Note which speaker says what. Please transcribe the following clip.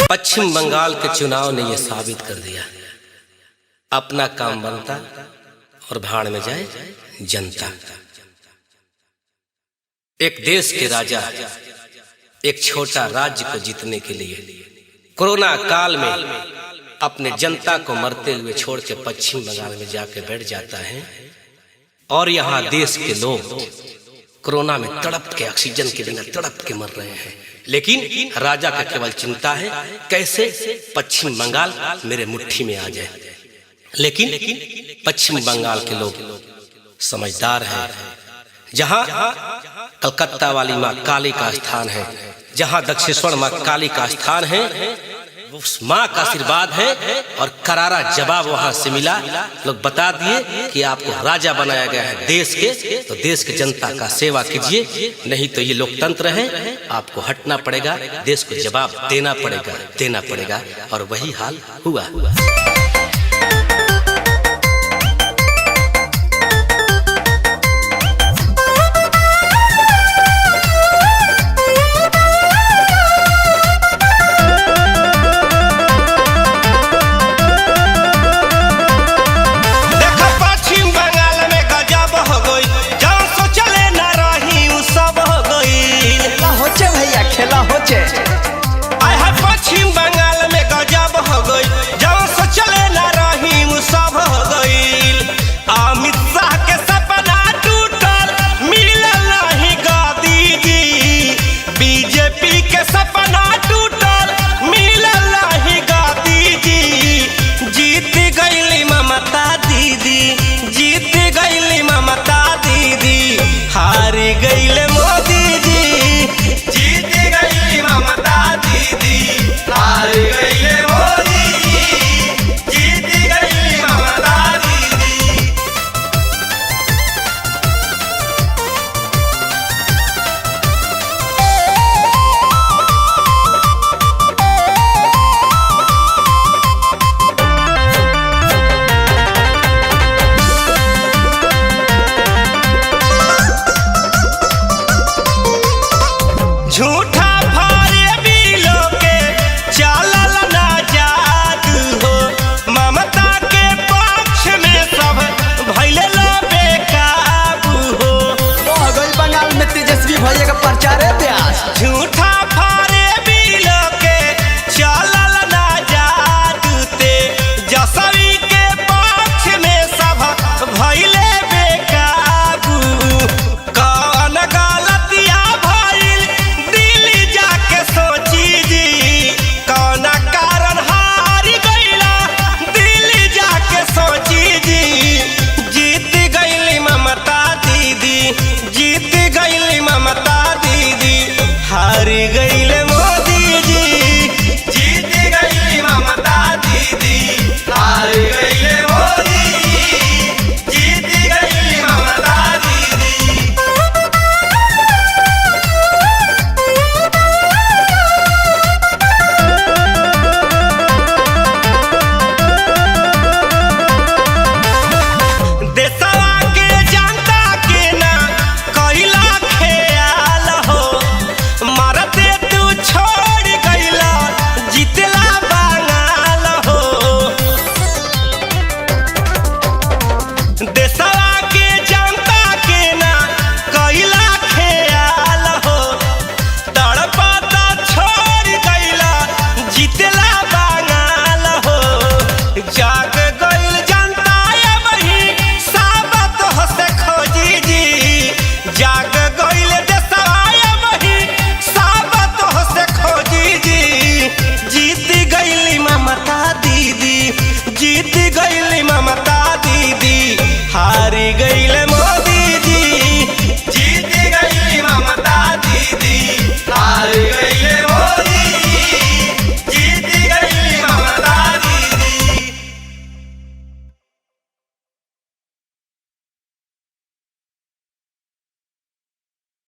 Speaker 1: पश्चिम बंगाल के चुनाव ने यह साबित कर दिया, अपना काम बनता और भाड़ में जाए जनता। एक देश के राजा एक छोटा राज्य को जीतने के लिए कोरोना काल में अपने जनता को मरते हुए छोड़ के पश्चिम बंगाल में जाके बैठ जाता है और यहाँ देश के लोग कोरोना में तड़प के, ऑक्सीजन के बिना तड़प के मर रहे हैं। लेकिन राजा का केवल चिंता है कैसे पश्चिम बंगाल मेरे मुट्ठी में आ जाए। लेकिन पश्चिम बंगाल के लोग समझदार हैं। जहां कलकत्ता वाली माँ काली का स्थान है, जहां दक्षिणेश्वर माँ काली का स्थान है, उस माँ का आशीर्वाद है और करारा जवाब वहां से मिला। लोग बता दिए कि आपको राजा बनाया गया है देश के, तो देश की जनता का सेवा कीजिए, नहीं तो ये लोकतंत्र है, आपको हटना पड़ेगा, देश को जवाब देना पड़ेगा। और वही हाल हुआ।